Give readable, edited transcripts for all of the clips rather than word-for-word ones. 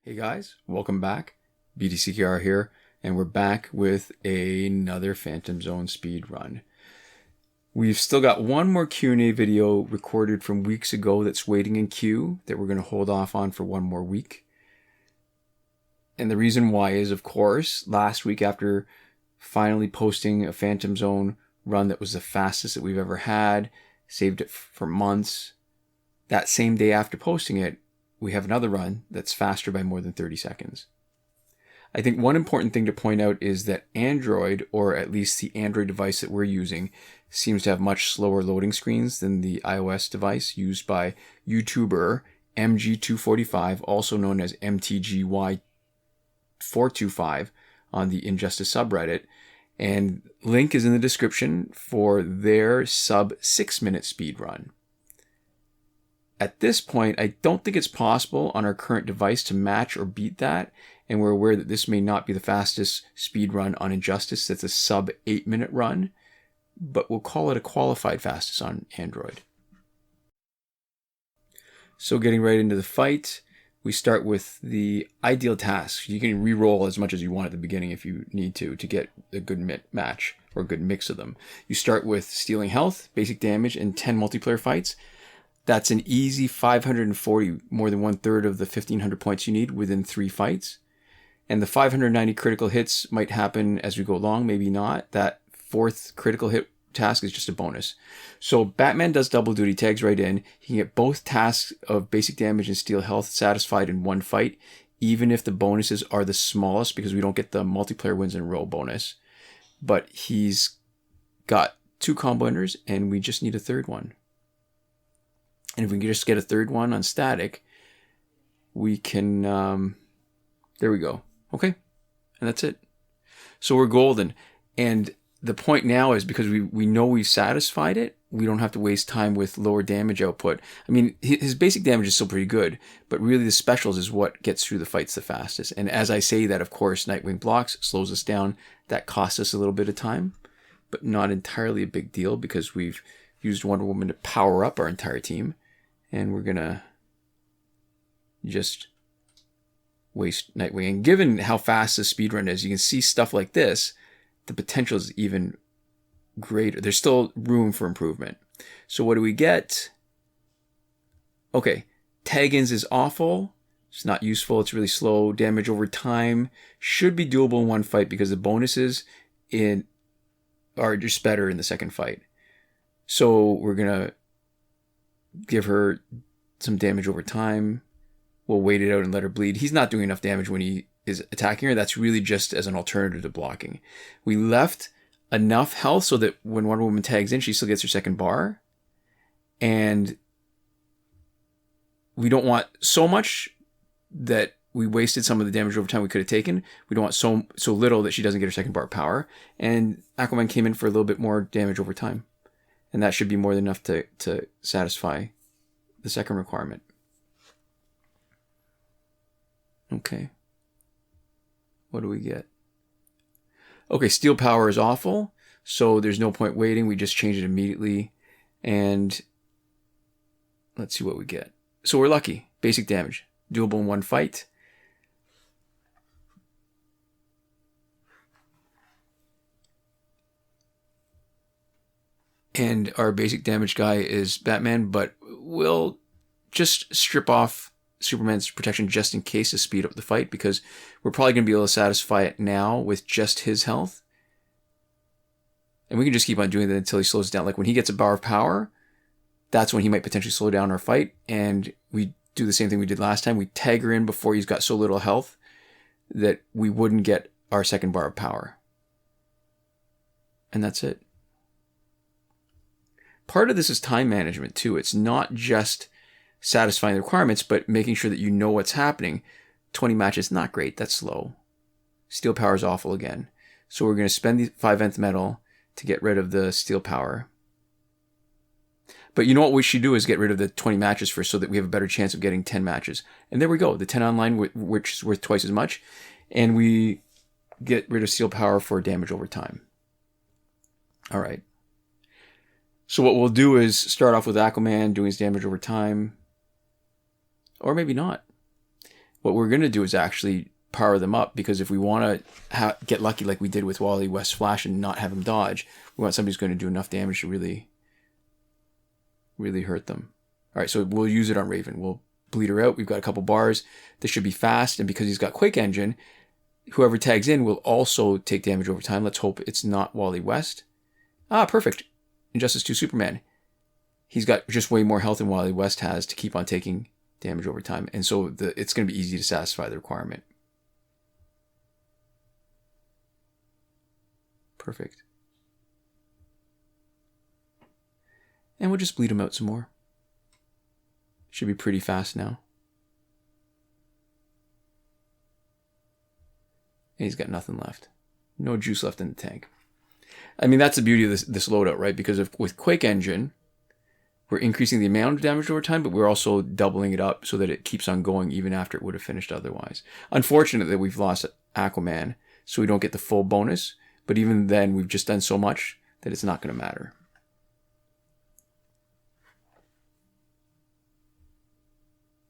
Hey guys, welcome back. BTCKR here, and we're back with another Phantom Zone speed run. We've still got one more Q&A video recorded from weeks ago that's waiting in queue that we're going to hold off on for one more week. And the reason why is, of course, last week after finally posting a Phantom Zone run that was the fastest that we've ever had, saved it for months, that same day after posting it, we have another run that's faster by more than 30 seconds. I think one important thing to point out is that Android, or at least the Android device that we're using, seems to have much slower loading screens than the iOS device used by YouTuber MG245, also known as MTGY425 on the Injustice subreddit. And link is in the description for their sub 6 minute speed run. At this point, I don't think it's possible on our current device to match or beat that, and we're aware that this may not be the fastest speed run on Injustice. That's a sub 8 minute run, but we'll call it a qualified fastest on Android. So getting right into the fight, we start with the ideal task. You can re-roll as much as you want at the beginning if you need to get a good match or a good mix of them. You start with stealing health, basic damage, and 10 multiplayer fights. That's an easy 540, more than 1/3 of the 1,500 points you need within 3 fights. And the 590 critical hits might happen as we go along, maybe not. That 4th critical hit task is just a bonus. So Batman does double duty, tags right in. He can get both tasks of basic damage and steal health satisfied in one fight, even if the bonuses are the smallest, because we don't get the multiplayer wins in a row bonus. But he's got 2 combo enders, and we just need a 3rd one. And if we can just get a 3rd one on static, we can, there we go. Okay. And that's it. So we're golden. And the point now is because we know we've satisfied it, we don't have to waste time with lower damage output. I mean, his basic damage is still pretty good, but really the specials is what gets through the fights the fastest. And as I say that, of course, Nightwing blocks, slows us down. That costs us a little bit of time, but not entirely a big deal because we've used Wonder Woman to power up our entire team. And we're going to just waste Nightwing. And given how fast the speedrun is, you can see stuff like this, the potential is even greater. There's still room for improvement. So what do we get? Okay, tag-ins is awful. It's not useful. It's really slow. Damage over time should be doable in one fight because the bonuses are just better in the second fight. So we're going to give her some damage over time. We'll wait it out and let her bleed. He's not doing enough damage when he is attacking her. That's really just as an alternative to blocking. We left enough health so that when Wonder Woman tags in, she still gets her second bar. And we don't want so much that we wasted some of the damage over time we could have taken. We don't want so little that she doesn't get her second bar of power. And Aquaman came in for a little bit more damage over time. And that should be more than enough to satisfy the second requirement. Okay. What do we get? Okay, steal power is awful, so there's no point waiting. We just change it immediately. And let's see what we get. So we're lucky. Basic damage. Doable in one fight. And our basic damage guy is Batman, but we'll just strip off Superman's protection just in case to speed up the fight, because we're probably going to be able to satisfy it now with just his health. And we can just keep on doing that until he slows down. Like when he gets a bar of power, that's when he might potentially slow down our fight. And we do the same thing we did last time. We tag her in before he's got so little health that we wouldn't get our second bar of power. And that's it. Part of this is time management too. It's not just satisfying the requirements, but making sure that you know what's happening. 20 matches, not great. That's slow. Steel power is awful again. So we're going to spend the 5 nth metal to get rid of the steel power. But you know what we should do is get rid of the 20 matches first so that we have a better chance of getting 10 matches. And there we go. The 10 online, which is worth twice as much. And we get rid of steel power for damage over time. All right. So what we'll do is start off with Aquaman doing his damage over time. Or maybe not. what we're going to do is actually power them up, because if we want to get lucky like we did with Wally West Flash and not have him dodge, we want somebody who's going to do enough damage to really, really hurt them. All right, so we'll use it on Raven. We'll bleed her out. We've got a couple bars. This should be fast, and because he's got Quake Engine, whoever tags in will also take damage over time. Let's hope it's not Wally West. Ah, perfect. Injustice 2 Superman. He's got just way more health than Wally West has to keep on taking damage over time, and so it's going to be easy to satisfy the requirement. Perfect. And we'll just bleed him out some more. Should be pretty fast now. And he's got nothing left. No juice left in the tank. I mean, that's the beauty of this loadout, right? Because with Quake Engine, we're increasing the amount of damage over time, but we're also doubling it up so that it keeps on going even after it would have finished otherwise. Unfortunately, we've lost Aquaman, so we don't get the full bonus. But even then, we've just done so much that it's not going to matter.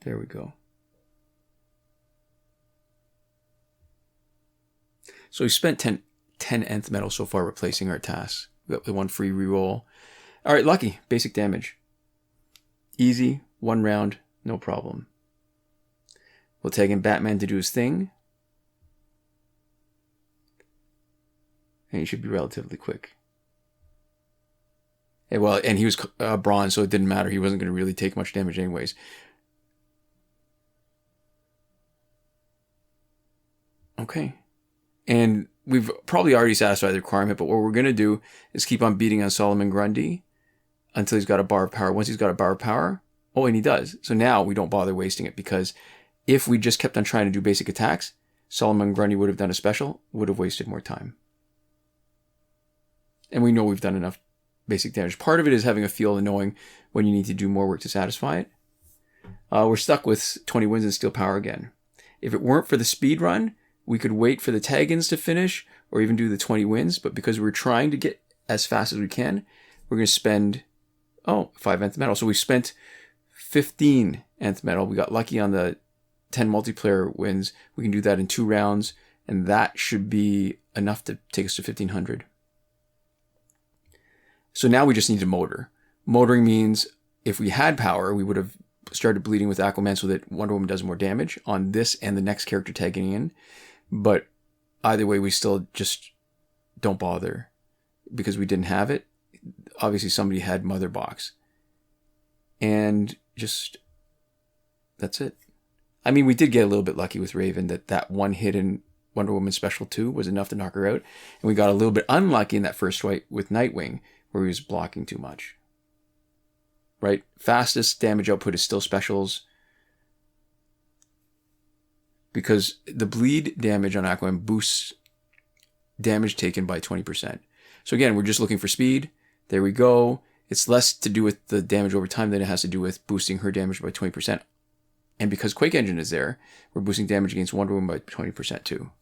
There we go. So we spent 10 nth metal so far replacing our tasks. We got the one free reroll. All right, lucky. Basic damage. Easy. 1 round. No problem. We'll tag in Batman to do his thing. And he should be relatively quick. And he was bronze, so it didn't matter. He wasn't going to really take much damage anyways. Okay. And we've probably already satisfied the requirement, but what we're going to do is keep on beating on Solomon Grundy until he's got a bar of power. Once he's got a bar of power, and he does. So now we don't bother wasting it, because if we just kept on trying to do basic attacks, Solomon Grundy would have done a special, would have wasted more time. And we know we've done enough basic damage. Part of it is having a feel and knowing when you need to do more work to satisfy it. We're stuck with 20 wins and steel power again. If it weren't for the speed run, we could wait for the tag-ins to finish or even do the 20 wins. But because we're trying to get as fast as we can, we're going to spend, 5 nth metal. So we spent 15 nth metal. We got lucky on the 10 multiplayer wins. We can do that in 2 rounds. And that should be enough to take us to 1500. So now we just need to motor. Motoring means if we had power, we would have started bleeding with Aquaman so that Wonder Woman does more damage on this and the next character tagging in. But either way, we still just don't bother because we didn't have it. Obviously, somebody had Mother Box. And just, that's it. I mean, we did get a little bit lucky with Raven that one hit in Wonder Woman Special 2 was enough to knock her out. And we got a little bit unlucky in that first fight with Nightwing, where he was blocking too much. Right? Fastest damage output is still specials. Because the bleed damage on Aquaman boosts damage taken by 20%. So again, we're just looking for speed. There we go. It's less to do with the damage over time than it has to do with boosting her damage by 20%. And because Quake Engine is there, we're boosting damage against Wonder Woman by 20% too.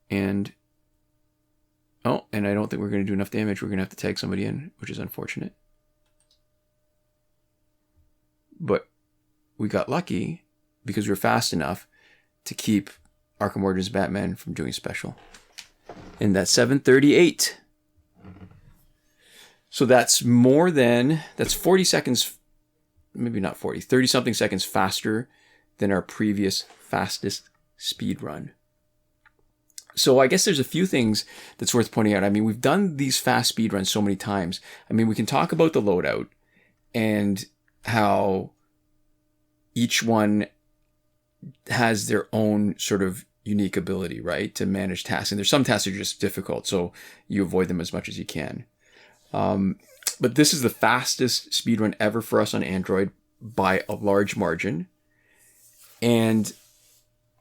And I don't think we're going to do enough damage. We're going to have to tag somebody in, which is unfortunate. But we got lucky because we were fast enough to keep Arkham Origins Batman from doing special. And that's 738. So that's that's 40 seconds, maybe not 40, 30 something seconds faster than our previous fastest speed run. So I guess there's a few things that's worth pointing out. I mean, we've done these fast speed runs so many times. I mean, we can talk about the loadout and how each one has their own sort of unique ability, right, to manage tasks. And there's some tasks that are just difficult, so you avoid them as much as you can. But this is the fastest speedrun ever for us on Android by a large margin. And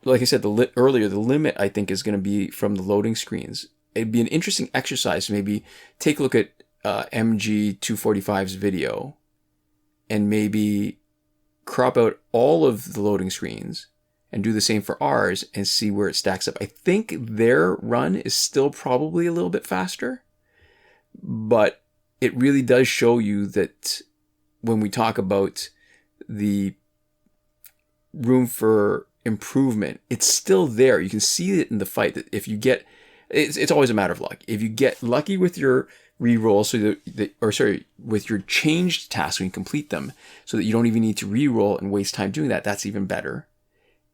like I said earlier, the limit, I think, is going to be from the loading screens. It'd be an interesting exercise to maybe take a look at MG245's video and maybe crop out all of the loading screens and do the same for ours and see where it stacks up. I think their run is still probably a little bit faster, but it really does show you that when we talk about the room for improvement. It's still there. You can see it in the fight that if you get, it's always a matter of luck. If you get lucky with your reroll, with your changed tasks when you complete them, so that you don't even need to reroll and waste time doing that, that's even better.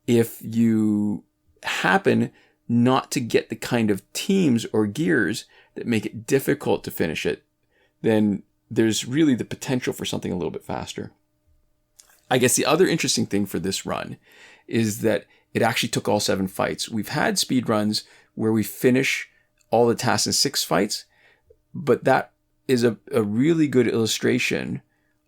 If you happen not to get the kind of teams or gears that make it difficult to finish it, then there's really the potential for something a little bit faster. I guess the other interesting thing for this run is that it actually took all 7 fights. We've had speed runs where we finish all the tasks in 6 fights, but that is a really good illustration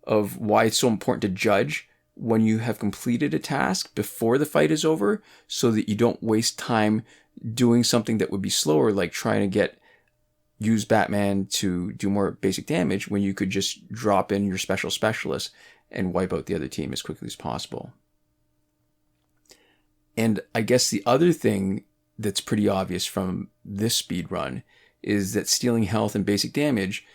of why it's so important to judge when you have completed a task before the fight is over, so that you don't waste time doing something that would be slower, like trying to use Batman to do more basic damage, when you could just drop in your specialist and wipe out the other team as quickly as possible. And I guess the other thing that's pretty obvious from this speed run is that stealing health and basic damage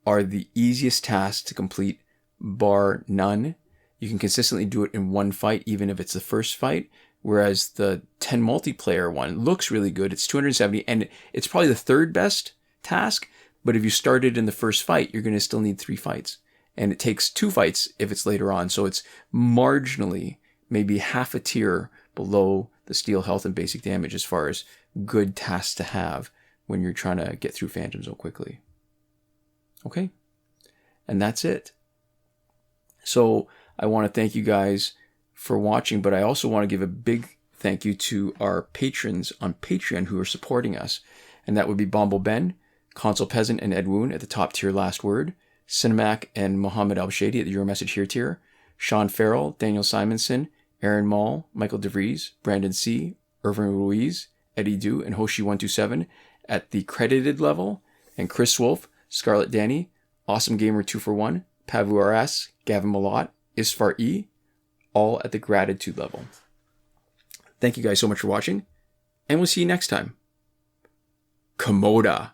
are the easiest tasks to complete, bar none. You can consistently do it in 1 fight, even if it's the first fight, whereas the 10 multiplayer one looks really good. It's 270, and it's probably the 3rd best task, but if you started in the first fight, you're going to still need 3 fights. And it takes 2 fights if it's later on, so it's marginally, maybe half a tier below the steal health and basic damage as far as good tasks to have when you're trying to get through Phantom Zone quickly. Okay, and that's it. So I want to thank you guys for watching, but I also want to give a big thank you to our patrons on Patreon who are supporting us, and that would be Bombo Ben, Console Peasant, and Ed Woon at the top tier last word, Cinemac and Mohammed Al-Shady at the Euro Message Here tier, Sean Farrell, Daniel Simonson, Aaron Mall, Michael DeVries, Brandon C., Irvin Ruiz, Eddie Du, and Hoshi127 at the credited level, and Chris Wolf, Scarlet Danny, Awesome Gamer 241, Pavu RS, Gavin Malott, Isfar E., all at the gratitude level. Thank you guys so much for watching, and we'll see you next time. Komoda.